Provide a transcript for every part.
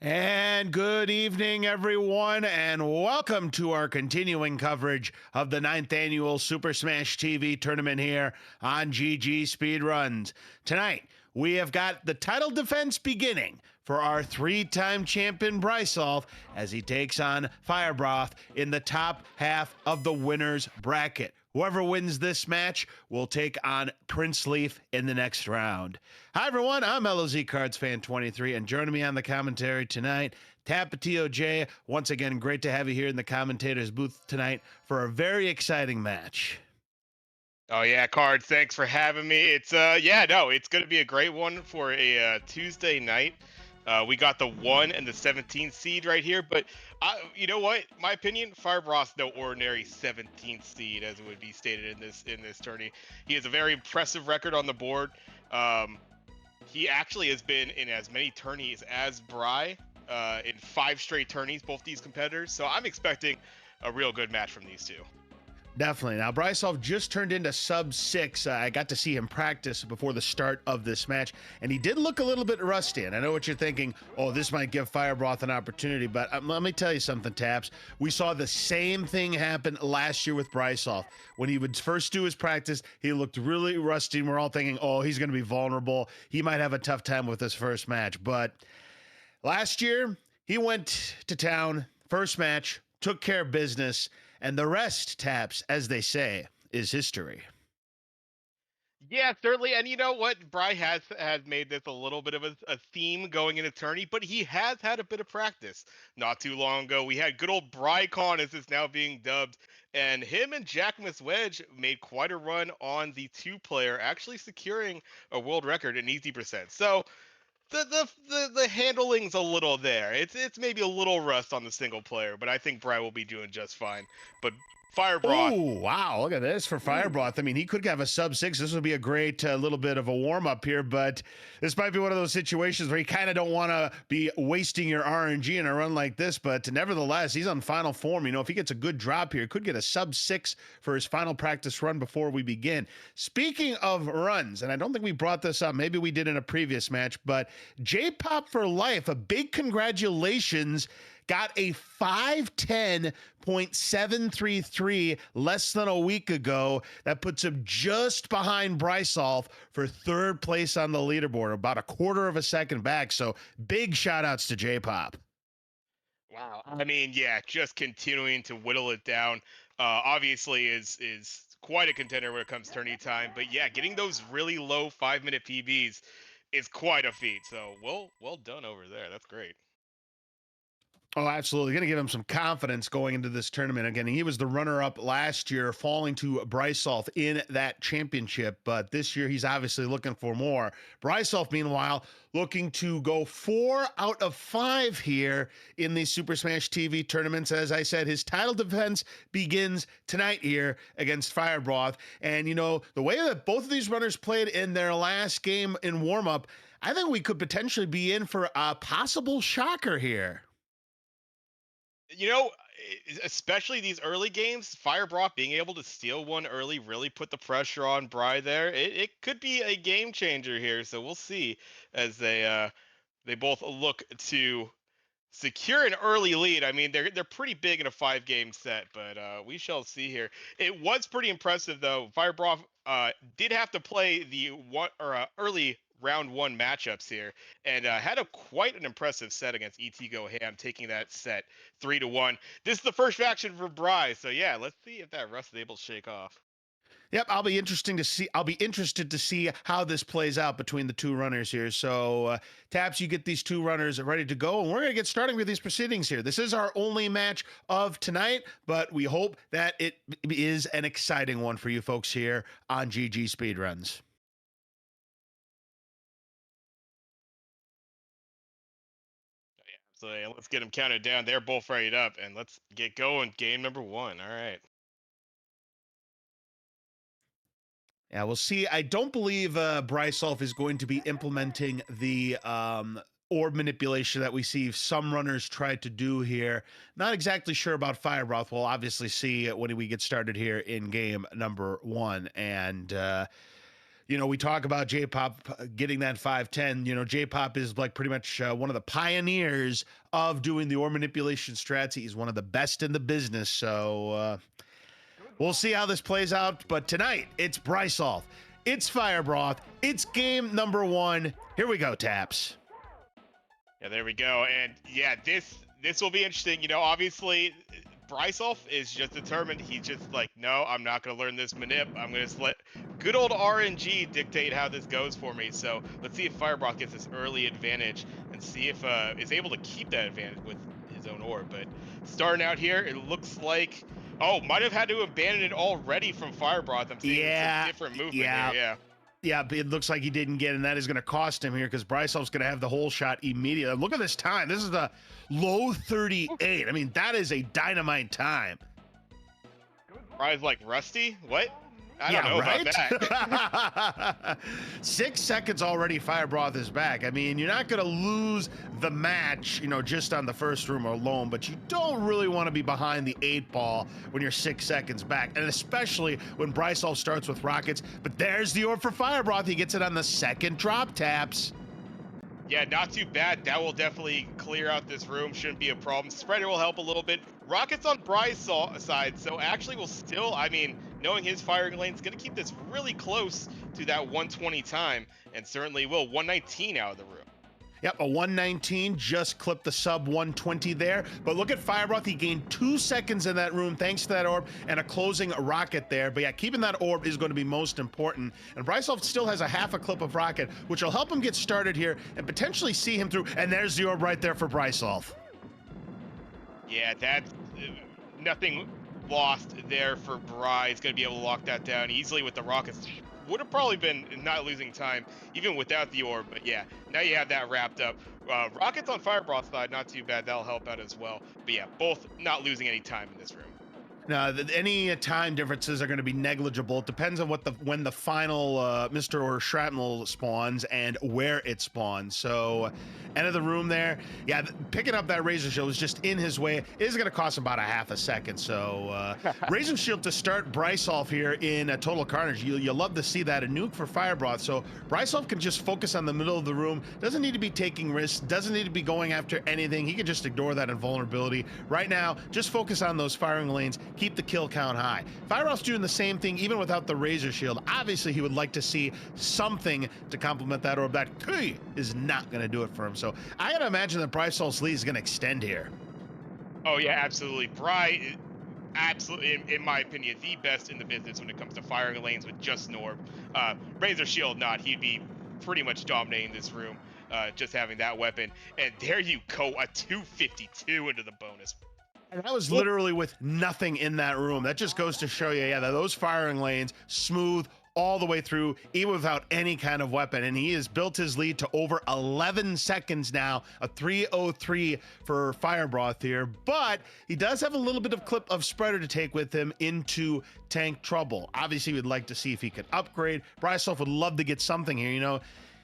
And good evening, everyone, and welcome to our continuing coverage of the ninth annual Super Smash TV tournament here on GG Speedruns. Tonight, we have got the title defense beginning for our three-time champion Brisulph as he takes on Firebroth in the top half of the winner's bracket. Whoever wins this match will take on Brisulph in the next round. Hi, everyone. I'm LOZ Cards Fan 23, and joining me on the commentary tonight, Tapatio J. Once again, great to have you here in the commentator's booth tonight for a very exciting match. Oh yeah, Cards. Thanks for having me. It's gonna be a great one for a Tuesday night. We got the 1 and the 17th seed right here, but you know what? My opinion, Firebroth's no ordinary 17th seed, as it would be stated in this tourney. He has a very impressive record on the board. Um, he actually has been in as many tourneys as Bry in 5 straight tourneys, both these competitors. So I'm expecting a real good match from these two. Definitely. Now, Brisulph just turned into sub-6. I got to see him practice before the start of this match, and he did look a little bit rusty. And I know what you're thinking, oh, this might give Firebroth an opportunity, but let me tell you something, Taps. We saw the same thing happen last year with Brisulph. When he would first do his practice, he looked really rusty, and we're all thinking, oh, he's going to be vulnerable. He might have a tough time with this first match. But last year, he went to town, first match, took care of business, and the rest, Taps, as they say, is history. Yeah, certainly. And you know what? Bry has made this a little bit of a theme going into tourney, but he has had a bit of practice. Not too long ago, we had good old BryCon, as it's now being dubbed, and him and Jack Wedge made quite a run on the two-player, actually securing a world record in easy percent. So the handling's a little there. It's maybe a little rust on the single player, but I think Bry will be doing just fine. But Firebroth. Oh, wow. Look at this for Ooh. Firebroth. I mean, he could have a sub-6. This would be a great little bit of a warm-up here, but this might be one of those situations where you kind of don't want to be wasting your RNG in a run like this, but nevertheless, he's on final form. You know, if he gets a good drop here, could get a sub-6 for his final practice run before we begin. Speaking of runs, and I don't think we brought this up, maybe we did in a previous match, but J-Pop for life, a big congratulations, got a 510.733 less than a week ago. That puts him just behind Brisulph for third place on the leaderboard, about a quarter of a second back. So big shout outs to J-Pop. Wow. I mean, yeah, just continuing to whittle it down. Obviously, is quite a contender when it comes to tourney time. But yeah, getting those really low 5-minute PBs is quite a feat. So well done over there. That's great. Oh, absolutely. Going to give him some confidence going into this tournament. Again, he was the runner-up last year, falling to Brisulph in that championship. But this year, he's obviously looking for more. Brisulph, meanwhile, looking to go 4 out of 5 here in the Super Smash TV tournaments. As I said, his title defense begins tonight here against Firebroth. And, you know, the way that both of these runners played in their last game in warm-up, I think we could potentially be in for a possible shocker here. You know, especially these early games, Firebroth being able to steal one early really put the pressure on Bry there. It could be a game changer here, so we'll see as they both look to secure an early lead. I mean, they're pretty big in a 5-game set, but we shall see here. It was pretty impressive though. Firebroth did have to play the early round 1 matchups here, and had a quite an impressive set against Go Ham, taking that set 3-1. This is the first faction for Bry, so yeah, let's see if that rust is able to shake off. Yep, I'll be interested to see how this plays out between the two runners here. So, Taps, you get these two runners ready to go, and we're going to get starting with these proceedings here. This is our only match of tonight, but we hope that it is an exciting one for you folks here on GG Speedruns. So yeah, let's get them counted down. They're both ready up, and let's get going. Game number 1. All right. Yeah, we'll see. I don't believe Brisulph is going to be implementing the orb manipulation that we see some runners try to do here. Not exactly sure about Firebroth. We'll obviously see when we get started here in game number 1. And we talk about J-Pop getting that 510. J-Pop is like pretty much one of the pioneers of doing the orb manipulation strats. He's one of the best in the business. So we'll see how this plays out. But tonight, it's Brisulph, it's Firebroth, it's game number 1. Here we go, Taps. Yeah, there we go. And yeah, this will be interesting. Obviously, Brisulph is just determined. He's just like, no, I'm not going to learn this manip. I'm going to let good old RNG dictate how this goes for me. So let's see if Firebroth gets this early advantage and see if is able to keep that advantage with his own orb. But starting out here, it looks like, might have had to abandon it already from Firebroth. I'm seeing some different movement here. Yeah. Yeah, it looks like he didn't get, and that is going to cost him here because Brisulph's going to have the whole shot immediately. Look at this time. This is the low 38. I mean, that is a dynamite time. Bry's like, Rusty? What? I don't know about that. 6 seconds already, Firebroth is back. I mean, you're not going to lose the match, just on the first room alone, but you don't really want to be behind the 8 ball when you're 6 seconds back, and especially when Brisulph starts with rockets. But there's the orb for Firebroth. He gets it on the second drop, Taps. Yeah, not too bad. That will definitely clear out this room. Shouldn't be a problem. Spreader will help a little bit. Rockets on Brisulph's side, so actually will still, knowing his firing lane is going to keep this really close to that 120 time, and certainly will. 119 out of the room. Yep, a 119, just clipped the sub 120 there. But look at Firebroth, he gained 2 seconds in that room thanks to that orb and a closing rocket there. But yeah, keeping that orb is going to be most important. And Brisulph still has a half a clip of rocket, which will help him get started here and potentially see him through. And there's the orb right there for Brisulph. Yeah, that's nothing lost there for Bry. He's going to be able to lock that down easily with the rockets. Would have probably been not losing time even without the orb, but yeah, now you have that wrapped up. Rockets on Firebroth's side, not too bad. That'll help out as well. But yeah, both not losing any time in this room. Now, any time differences are going to be negligible. It depends on when the final Mr. or Shrapnel spawns and where it spawns. So, end of the room there. Yeah, picking up that Razor Shield was just in his way. It is going to cost him about a half a second. So, Razor Shield to start Brisulph here in Total Carnage. You'll love to see that. A nuke for Firebroth. So, Brisulph can just focus on the middle of the room. Doesn't need to be taking risks. Doesn't need to be going after anything. He can just ignore that invulnerability. Right now, just focus on those firing lanes. Keep the kill count high. Firebroth's doing the same thing even without the Razor Shield. Obviously, he would like to see something to complement that orb. That key is not going to do it for him. So I gotta imagine that Brisulph's lead is going to extend here. Oh yeah, absolutely. Bry, absolutely, in my opinion, the best in the business when it comes to firing lanes with just an orb. Razor Shield not, he'd be pretty much dominating this room, just having that weapon. And there you go, a 252 into the bonus. And that was literally with nothing in that room. That just goes to show you, yeah, that those firing lanes, smooth all the way through, even without any kind of weapon. And he has built his lead to over 11 seconds now, a 3:03 for Firebroth here. But he does have a little bit of clip of Spreader to take with him into tank trouble. Obviously, we'd like to see if he could upgrade. Brisulph would love to get something here,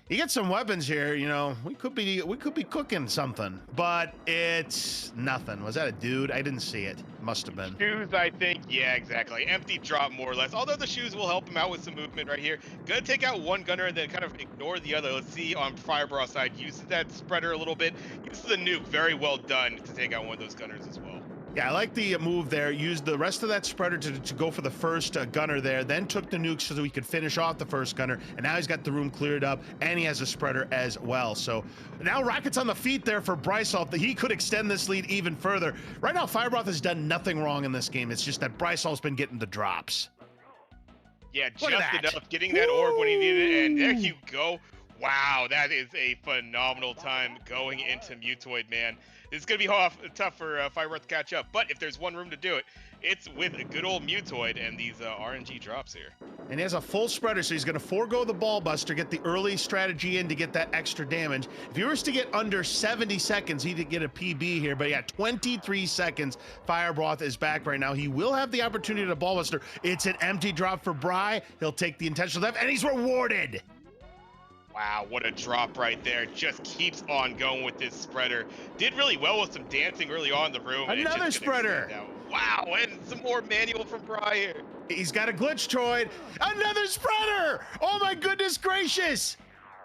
You get some weapons here, we could be cooking something, but it's nothing. Was that a dude? I didn't see it. Must have been. Shoes, I think. Yeah, exactly. Empty drop, more or less. Although the shoes will help him out with some movement right here. Gonna take out one gunner and then kind of ignore the other. Let's see on Firebroth's side. Uses that spreader a little bit. Uses the nuke. Very well done to take out one of those gunners as well. Yeah, I like the move there. Used the rest of that spreader to go for the first gunner there, then took the nuke so that we could finish off the first gunner, and now he's got the room cleared up, and he has a spreader as well. So now rockets on the feet there for Brisulph, that he could extend this lead even further. Right now, Firebroth has done nothing wrong in this game. It's just that Brisulph's been getting the drops. Yeah, just enough, getting that orb when he needed it, and there you go. Wow, that is a phenomenal time going into Mutoid, man. It's going to be tough for Firebroth to catch up, but if there's one room to do it, it's with a good old Mutoid and these RNG drops here. And he has a full spreader, so he's going to forego the ball buster, get the early strategy in to get that extra damage. If he was to get under 70 seconds, he'd get a PB here, but yeah, 23 seconds. Firebroth is back right now. He will have the opportunity to ball buster. It's an empty drop for Bry. He'll take the intentional left, and he's rewarded. Wow, what a drop right there. Just keeps on going with this spreader. Did really well with some dancing early on in the room. Another spreader. Wow, and some more manual from Bry here. He's got a glitch droid. Another spreader. Oh my goodness gracious.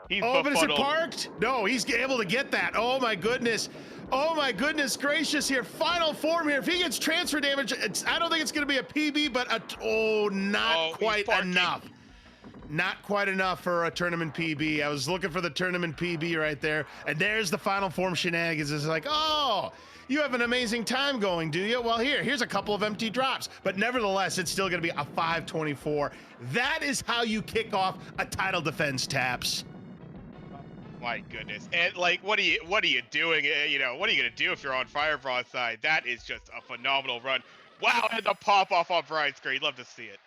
He's Oh, but is it befuddled. parked? No, he's able to get that. Oh my goodness. Oh my goodness gracious here. Final form here. If he gets transfer damage, I don't think it's going to be a PB, but not Oh, he's quite parking. enough. Not quite enough for a tournament PB. I was looking for the tournament PB right there. And there's the final form shenanigans. It's like, oh, you have an amazing time going, do you? Well, here's a couple of empty drops. But nevertheless, it's still going to be a 524. That is how you kick off a title defense, Taps. My goodness. And like, what are you doing? What are you gonna do if you're on Firebroth side? That is just a phenomenal run. Wow, and the pop off on Bride's screen. Love to see it.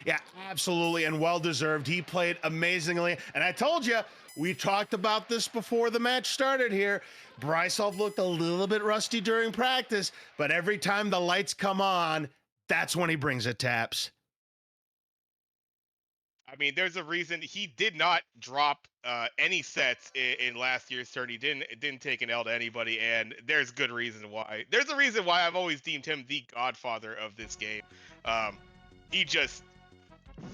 Yeah, absolutely, and well deserved. He played amazingly, and I told you we talked about this before the match started here. Brisulph looked a little bit rusty during practice, but every time the lights come on, that's when he brings it, Taps. I mean, there's a reason he did not drop any sets in last year's turn. He didn't take an L to anybody, and there's good reason why. There's a reason why I've always deemed him the godfather of this game. Um, he just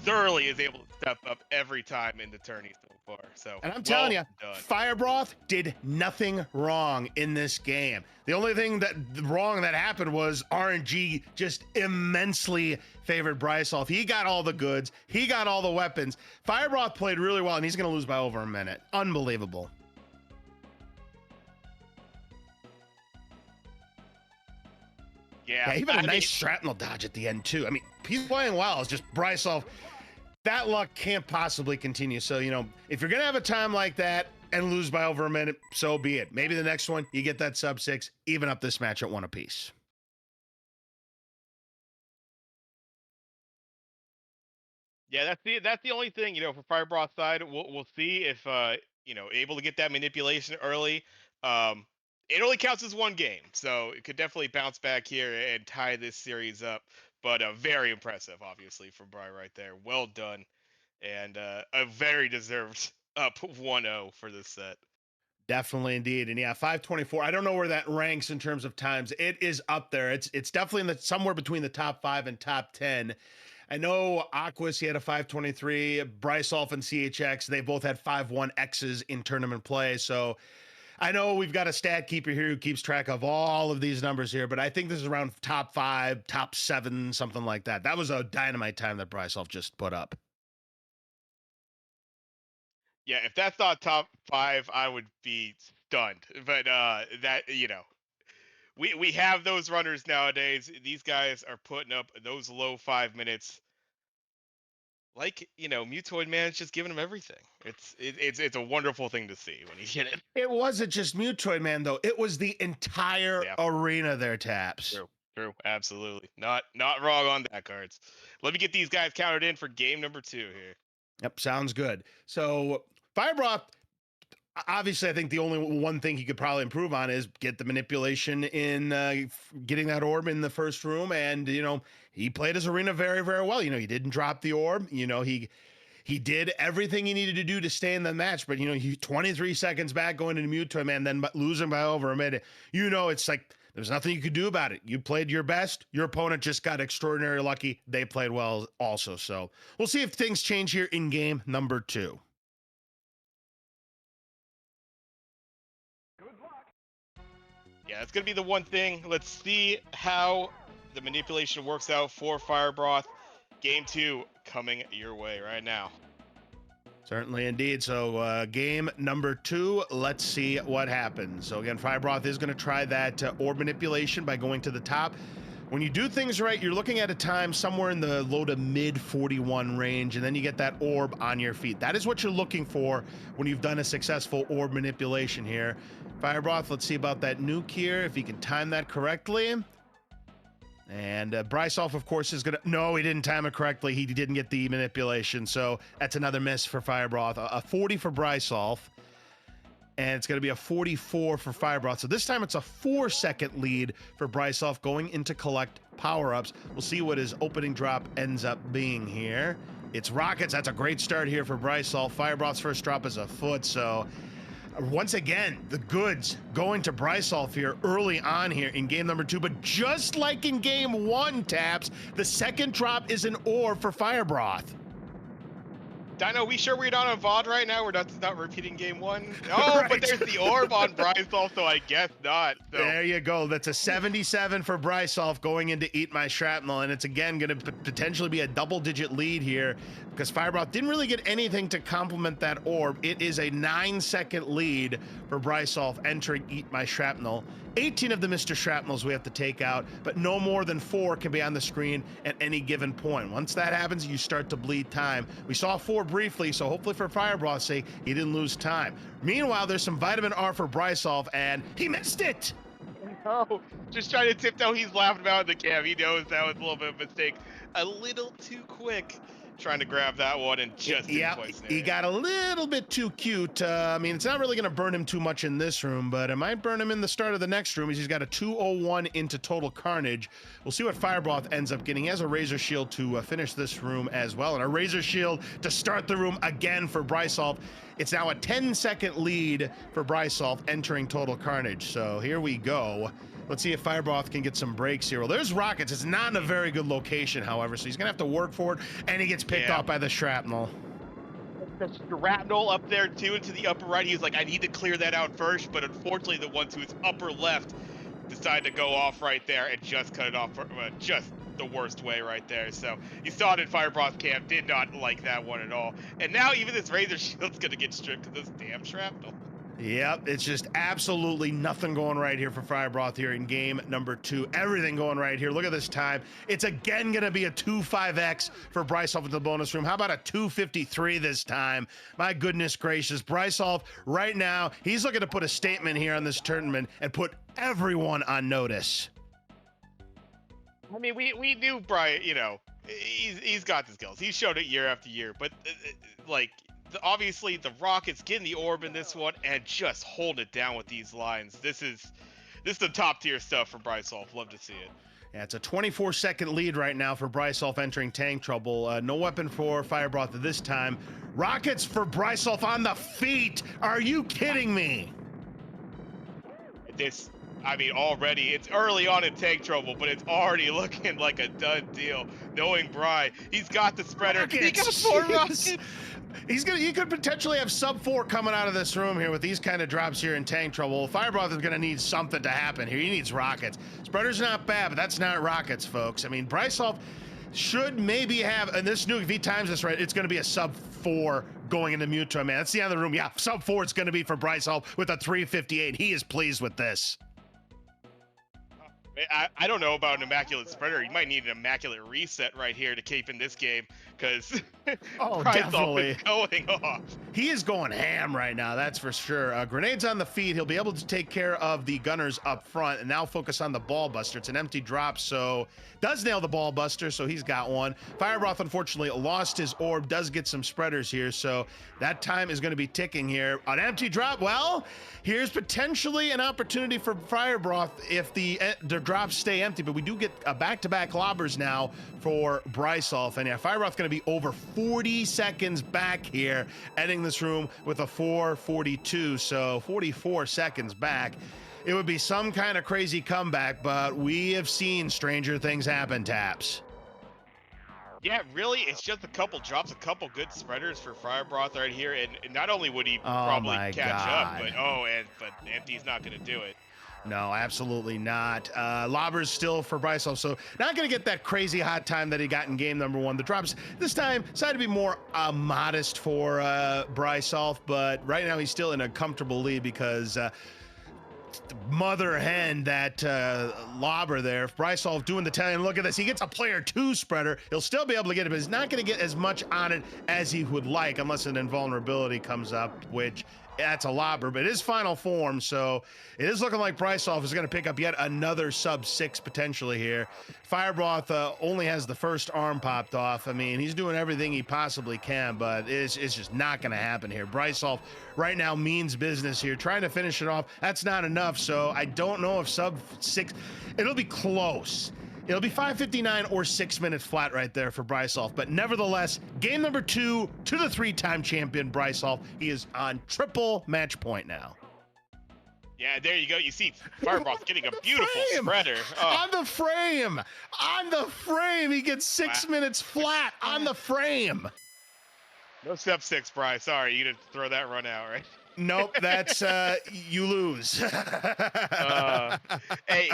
thoroughly is able to step up every time in the tourney so far. So, And I'm telling you, done. Firebroth did nothing wrong in this game. The only thing wrong that happened was RNG just immensely favored Brisulph. He got all the goods. He got all the weapons. Firebroth played really well, and he's going to lose by over a minute. Unbelievable. Yeah, Even a nice shrapnel dodge at the end, too. I mean, he's playing well. It's just Brisulph. That luck can't possibly continue. So, if you're going to have a time like that and lose by over a minute, so be it. Maybe the next one, you get that sub 6, even up this match at 1 apiece. Yeah, that's the only thing, for Firebroth side. We'll see if able to get that manipulation early. It only counts as one game, so it could definitely bounce back here and tie this series up. But very impressive, obviously, from Bry right there. Well done, and a very deserved up 1-0 for this set. Definitely, indeed. And yeah, 524. I don't know where that ranks in terms of times. It is up there. It's definitely somewhere between the top 5 and top 10. I know Aquas, he had a 523. Brisulph and CHX, they both had 5-1Xs in tournament play. So I know we've got a stat keeper here who keeps track of all of these numbers here, but I think this is around top 5, top 7, something like that. That was a dynamite time that Brisulph just put up. Yeah, if that's not top 5, I would be stunned. But we have those runners nowadays. These guys are putting up those low 5 minutes. Like, Mutoid Man's just giving him everything. It's a wonderful thing to see when he hit it. It wasn't just Mutoid Man, though. It was the entire arena there, Taps. True, absolutely. Not wrong on that, Cards. Let me get these guys counted in for game number 2 here. Yep, sounds good. So Firebroth, obviously, I think the only one thing he could probably improve on is get the manipulation in getting that orb in the first room. And, he played his arena very, very well. He didn't drop the orb. He did everything he needed to do to stay in the match. But, he 23 seconds back going into Mutoid Man, then losing by over a minute. It's like there's nothing you could do about it. You played your best. Your opponent just got extraordinarily lucky. They played well also. So we'll see if things change here in game number 2. Yeah, it's going to be the one thing. Let's see how the manipulation works out for Firebroth. Game 2 coming your way right now. Certainly indeed. So game number 2, let's see what happens. So again, Firebroth is going to try that orb manipulation by going to the top. When you do things right, you're looking at a time somewhere in the low to mid 41 range, and then you get that orb on your feet. That is what you're looking for when you've done a successful orb manipulation here. Firebroth, let's see about that nuke here, if he can time that correctly. And Brisulph, of course, is going to... No, he didn't time it correctly. He didn't get the manipulation, so that's another miss for Firebroth. A 40 for Brisulph, and it's going to be a 44 for Firebroth. So this time it's a 4-second lead for Brisulph going into collect power-ups. We'll see what his opening drop ends up being here. It's rockets. That's a great start here for Brisulph. Firebroth's first drop is a foot, so Once again, the goods going to Brisulph here early on here in game number 2, but just like in game 1, Taps, the second drop is an orb for Firebroth. Dino, we sure we're not on VOD right now? We're not repeating game 1? Oh, but Right. there's the orb on Brisulph, so I guess not. So. There you go. That's a 77 for Brisulph going into Eat My Shrapnel, and it's again going to potentially be a double-digit lead here because Firebroth didn't really get anything to complement that orb. It is a 9-second lead for Brisulph entering Eat My Shrapnel. 18 of the Mr. Shrapnels we have to take out, but no more than 4 can be on the screen at any given point. Once that happens, you start to bleed time. We saw 4 briefly, so hopefully for Firebroth's sake, he didn't lose time. Meanwhile, there's some Vitamin R for Brisulph, and he missed it! No, just trying to tiptoe. He's laughing about in the cam. He knows that was a little bit of a mistake. A little too quick. Trying to grab that one and just didn't quite snare he it. got a little bit too cute. I mean, it's not really going to burn him too much in this room, but it might burn him in the start of the next room as he's got a 201 into total carnage. We'll see what Firebroth ends up getting. He has a Razor Shield to finish this room as well, and a Razor Shield to start the room again for Brisulph. It's now a 10-second lead for Brisulph entering total carnage. So here we go. Let's see if Firebroth can get some breaks here. Well, there's rockets. It's not in a very good location, however, so he's going to have to work for it, and he gets picked off by the shrapnel. The shrapnel up there, too, into the upper right. He was like, I need to clear that out first, but unfortunately, the one to his upper left decided to go off right there and just cut it off for just the worst way right there. So you saw it in Firebroth camp, did not like that one at all. And now even this Razor Shield's going to get stripped because this damn shrapnel. Yep, it's just absolutely nothing going right here for Firebroth here in game number 2. Everything going right here. Look at this time. It's again going to be a 2.5x for Brisulph in the bonus room. How about a 2.53 this time? My goodness gracious. Brisulph, right now, he's looking to put a statement here on this tournament and put everyone on notice. I mean, we knew Brian, you know, he's got the skills. He's showed it year after year, but like, obviously the Rockets getting the orb in this one and just hold it down with these lines. This is the top tier stuff from Brisulph. Love to see it. Yeah, it's a 24-second lead right now for Brisulph entering tank trouble. No weapon for Firebroth at this time. Rockets for Brisulph on the feet. Are you kidding me? This, I mean, already it's early on in tank trouble, but it's already looking like a done deal. Knowing Bry, he's got the spreader. Rockets, he got 4 rockets. He could potentially have sub 4 coming out of this room here with these kind of drops here in tank trouble. Firebroth is going to need something to happen here. He needs rockets. Spreader's not bad, but that's not rockets, folks. I mean, Brisulph should maybe have, and this nuke, if he times this right, it's going to be a sub 4 going into Muto, man. That's the end of the room. Yeah, sub 4 it's going to be for Brisulph with a 358. He is pleased with this. I don't know about an immaculate spreader. You might need an immaculate reset right here to keep in this game because definitely is going off. He is going ham right now, that's for sure. Grenades on the feet. He'll be able to take care of the gunners up front and now focus on the ball buster. It's an empty drop, so does nail the ball buster, so he's got one. Firebroth, unfortunately, lost his orb, does get some spreaders here, so that time is going to be ticking here. An empty drop, well, here's potentially an opportunity for Firebroth if the drops stay empty, but we do get a back-to-back lobbers now for Brisulph, and yeah, Firebroth's going to be over 40 seconds back here, ending this room with a 4:42, so 44 seconds back. It would be some kind of crazy comeback, but we have seen stranger things happen, Taps. Yeah, really, it's just a couple drops, a couple good spreaders for Firebroth right here, and not only would he probably catch up, but Empty's not going to do it. No, absolutely not. Lobbers still for Brisulph, so not going to get that crazy hot time that he got in game number 1. The drops this time decided to be more modest for Brisulph, but right now he's still in a comfortable lead because mother hen, that lobber there. Brisulph doing the telling. Look at this. He gets a player 2 spreader. He'll still be able to get it, but he's not going to get as much on it as he would like unless an invulnerability comes up, which that's a lobber, but it is final form, so it is looking like Brisulph is going to pick up yet another sub 6 potentially here. Firebroth only has the first arm popped off. I mean, he's doing everything he possibly can, but it's just not going to happen here. Brisulph right now means business here, trying to finish it off. That's not enough, so I don't know if sub 6, it'll be close. It'll be 5:59 or 6 minutes flat right there for Brisulph. But nevertheless, game number 2 to the 3-time champion Brisulph. He is on triple match point now. Yeah, there you go. You see Firebroth getting a beautiful frame. spreader. Oh. On the frame. On the frame. He gets 6 minutes flat on the frame. No step 6, Bry. Sorry, you didn't throw that run out, right? Nope, that's you lose. Hey,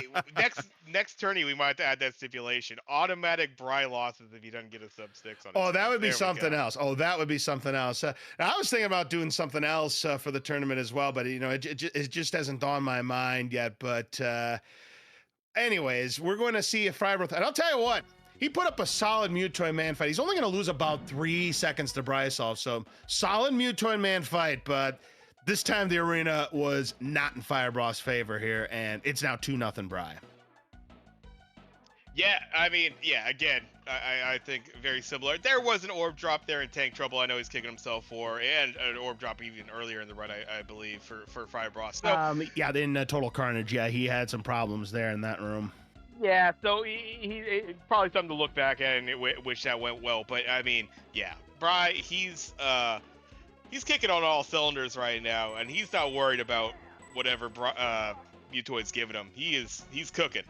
next tourney we might have to add that stipulation: automatic Bry losses if he doesn't get a sub 6 on. Oh, that would be something else. Oh, that would be something else. I was thinking about doing something else for the tournament as well, but it just hasn't dawned my mind yet. But anyways, we're going to see if Firebroth, and I'll tell you what. He put up a solid Mutoid man fight. He's only going to lose about 3 seconds to Brisulph, so solid Mutoid man fight, but this time the arena was not in Firebroth's favor here, and it's now 2-0 Bry. Yeah, I mean, yeah, again, I think very similar. There was an orb drop there in Tank Trouble. I know he's kicking himself for, and an orb drop even earlier in the run, I believe, for Firebroth. So, yeah, in Total Carnage, yeah, he had some problems there in that room. Yeah, so he probably something to look back at and wish that went well. But I mean, yeah, Bry, he's kicking on all cylinders right now, and he's not worried about whatever Mutoid's giving him. He's cooking.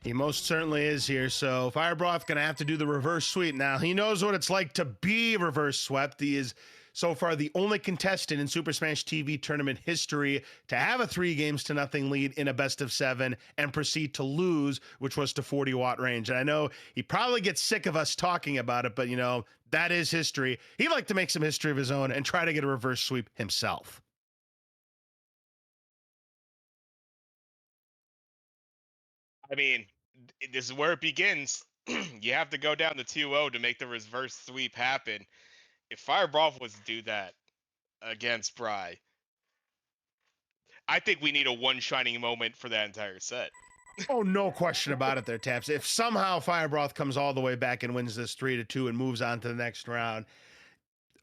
He most certainly is here. So Firebroth gonna have to do the reverse sweep now. He knows what it's like to be reverse swept. He is so far the only contestant in Super Smash TV tournament history to have a 3-0 lead in a best of 7 and proceed to lose, which was to 40-watt range. And I know he probably gets sick of us talking about it, but that is history. He'd like to make some history of his own and try to get a reverse sweep himself. I mean, this is where it begins. You have to go down to 2-0 to make the reverse sweep happen. If Firebroth was to do that against Bry, I think we need a one shining moment for that entire set. Oh, no question about it there, Taps. If somehow Firebroth comes all the way back and wins this 3-2 and moves on to the next round,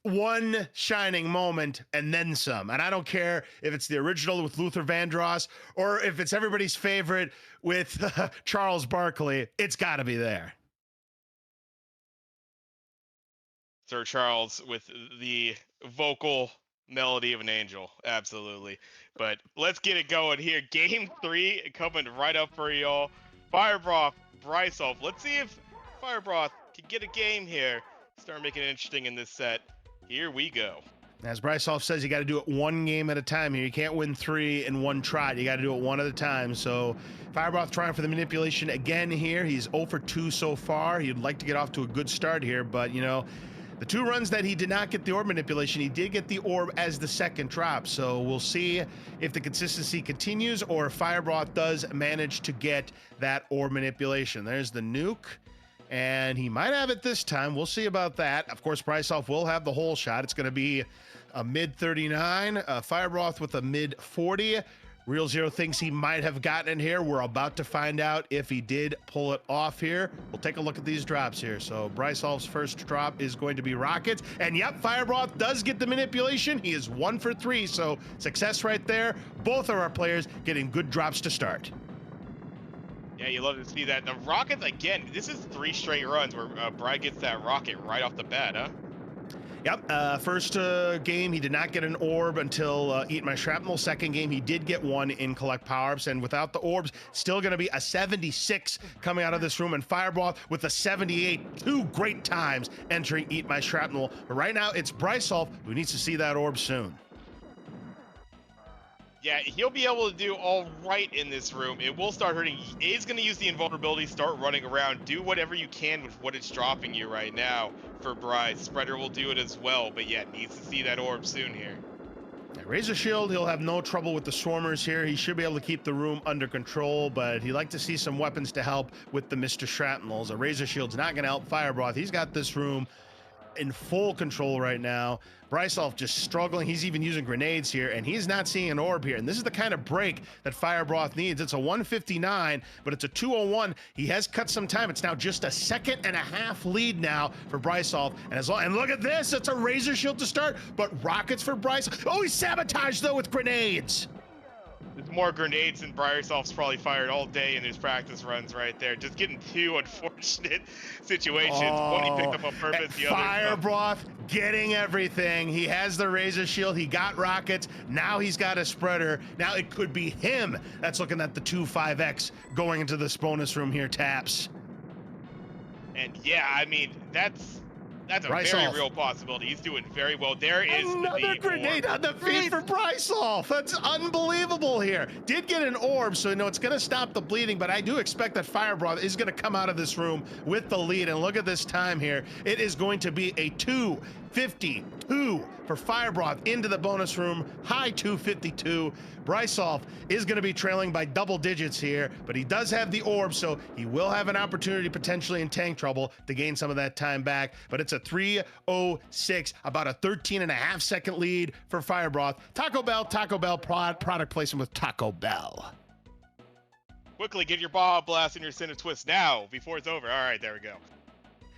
one shining moment and then some. And I don't care if it's the original with Luther Vandross or if it's everybody's favorite with Charles Barkley, it's got to be there. Sir Charles with the vocal melody of an angel. Absolutely. But let's get it going here. Game 3 coming right up for y'all. Firebroth, Brisulph. Let's see if Firebroth can get a game here. Start making it interesting in this set. Here we go. As Brisulph says, you got to do it one game at a time here. You can't win 3 in one trot. You got to do it one at a time. So Firebroth trying for the manipulation again here. He's 0 for 2 so far. He'd like to get off to a good start here, but the 2 runs that he did not get the orb manipulation, he did get the orb as the second drop. So we'll see if the consistency continues or if Firebroth does manage to get that orb manipulation. There's the nuke, and he might have it this time. We'll see about that. Of course, Brisulph will have the whole shot. It's going to be a mid 39, Firebroth with a mid 40. Real Zero thinks he might have gotten in here. We're about to find out if he did pull it off here. We'll take a look at these drops here. So Brisulph's first drop is going to be rockets. And yep, Firebroth does get the manipulation. He is 1 for 3, so success right there. Both of our players getting good drops to start. Yeah, you love to see that. The rockets, again, this is 3 straight runs where Bry gets that rocket right off the bat, huh? Yep, first game, he did not get an orb until Eat My Shrapnel. Second game, he did get one in Collect Power-Ups, and without the orbs, still going to be a 76 coming out of this room, and Firebroth with a 78, 2 great times entering Eat My Shrapnel. But right now, it's Brisulph who needs to see that orb soon. Yeah, he'll be able to do all right in this room. It will start hurting. He is going to use the invulnerability, start running around, do whatever you can with what it's dropping you right now for Bry. Spreader will do it as well, but yeah, needs to see that orb soon here. Razor Shield, he'll have no trouble with the Swarmers here. He should be able to keep the room under control, but he'd like to see some weapons to help with the Mr. Shrapnels. A Razor Shield's not going to help Firebroth. He's got this room in full control right now. Brisulph just struggling. He's even using grenades here, and he's not seeing an orb here. And this is the kind of break that Firebroth needs. It's a 159, but it's a 201. He has cut some time. It's now just a 1.5 seconds lead now for Brisulph. And look at this. It's a Razor Shield to start, but rockets for Brisulph. Oh, he's sabotaged, though, with grenades. There's more grenades than Briarsoft's probably fired all day in his practice runs right there. Just getting two unfortunate situations. One he picked Oh, up on purpose, the other no. Firebroth getting everything. He has the Razor Shield. He got rockets. Now he's got a spreader. Now it could be him that's looking at the 2-5X going into this bonus room here, Taps. And yeah, I mean, that's a very Brisulph. real possibility. He's doing very well. There is Another the grenade orb. on the feet for Brisulph. That's unbelievable here. Did get an orb, so it's going to stop the bleeding, but I do expect that Firebroth is going to come out of this room with the lead. And look at this time here. It is going to be a 2:52 for Firebroth into the bonus room. High 2:52. Brisulph is going to be trailing by double digits here, but he does have the orb, so he will have an opportunity potentially in tank trouble to gain some of that time back. But it's a 3:06, about a 13.5-second lead for Firebroth. Taco Bell product placement with Taco Bell. Quickly get your Baja Blast and your Center Twist now before it's over. All right, there we go.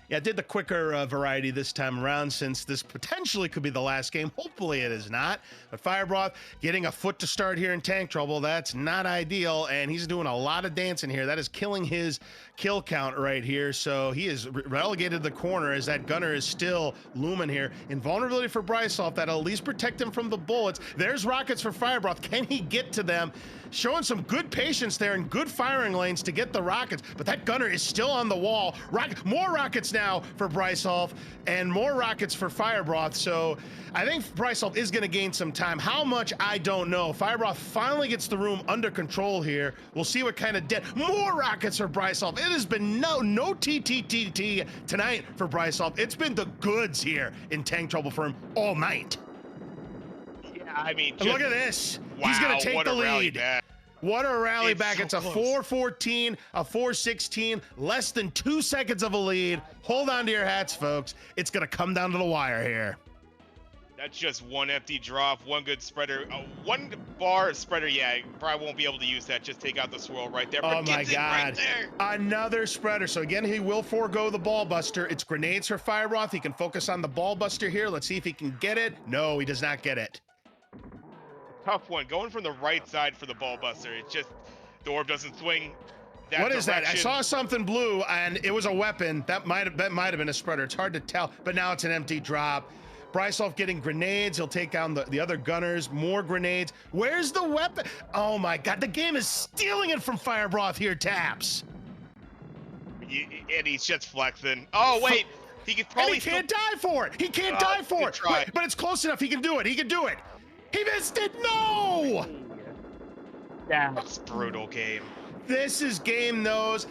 Yeah, I did the quicker variety this time around since this potentially could be the last game. Hopefully it is not. But Firebroth getting a foot to start here in tank trouble, that's not ideal. And he's doing a lot of dancing here. That is killing his kill count right here. So he is relegated to the corner as that gunner is still looming here. Invulnerability for Brisulph, that'll at least protect him from the bullets. There's rockets for Firebroth. Can he get to them? Showing some good patience there and good firing lanes to get the rockets, but that gunner is still on the wall. More rockets now for Brisulph and more rockets for Firebroth. So I think Brisulph is going to gain some time. How much, I don't know. Firebroth finally gets the room under control here. We'll see what kind of more rockets for Brisulph. It has been no TTTT tonight for Brisulph. It's been the goods here in tank trouble for him all night. Yeah, I mean, Look at this. Wow, He's going to take what the a rally lead. back. What a rally It's back. so It's a close. 4:14, a 4:16, less than 2 seconds of a lead. Hold on to your hats, folks. It's going to come down to the wire here. That's just one empty drop, one good spreader, one bar spreader. Yeah, probably won't be able to use that. Just take out the swirl right there. But Oh my gets it God. right there. Another spreader. So again, he will forego the ball buster. It's grenades for Firebroth. He can focus on the ball buster here. Let's see if he can get it. No, he does not get it. Tough one. Going from the right side for the ball buster. It's just the orb doesn't swing. What is that? I direction. saw something blue and it was a weapon. That might have been a spreader. It's hard to tell, but now it's an empty drop. Brisulph getting grenades. He'll take down the other gunners. More grenades. Where's the weapon? Oh my God, the game is stealing it from Firebroth here, Taps. And he's just flexing. Oh, wait. He could probably And he can't die for it. He can't die for it. try. But it's close enough. He can do it. He can do it. He missed it. No. That's brutal game. This is game nose.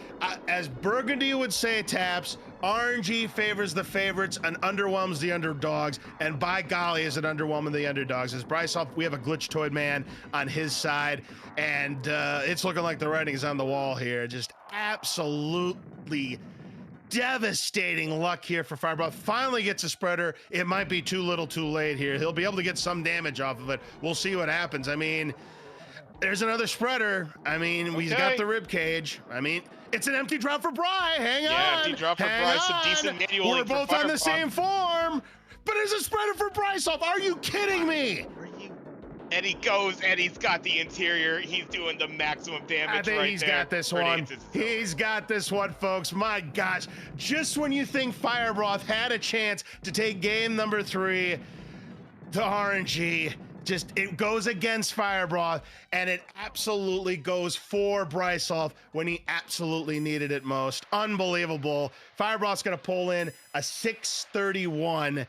As Burgundy would say, Taps, RNG favors the favorites and underwhelms the underdogs. And by golly, is it underwhelming the underdogs? As Brisulph, we have a glitch-toed man on his side. And it's looking like the writing is on the wall here. Just absolutely devastating luck here for Firebroth. Finally gets a spreader. It might be too little too late here. He'll be able to get some damage off of it. We'll see what happens. I mean, there's another spreader. I mean, we've got the rib cage. I mean, it's an empty drop for Bry. Hang on. Yeah, empty drop for Bry. Some decent manual. We're both on the same form. But there's a spreader for Brisulph. Are you kidding me? And he goes, and he's got the interior. He's doing the maximum damage. I think right he's there. got this one. He's got this one, folks. My gosh. Just when you think Firebroth had a chance to take game number 3, the RNG, it goes against Firebroth, and it absolutely goes for Brisulph when he absolutely needed it most. Unbelievable. Firebroth's going to pull in a 6:31.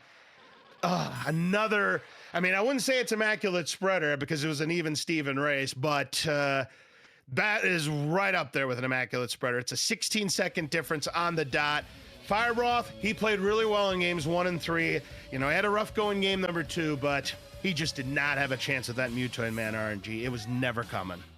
Another, I mean, I wouldn't say it's immaculate spreader because it was an even Steven race, but that is right up there with an immaculate spreader. It's a 16-second difference on the dot. Firebroth, he played really well in games 1 and 3. You know, he had a rough go in game number 2, but he just did not have a chance with that Mutoid Man RNG. It was never coming.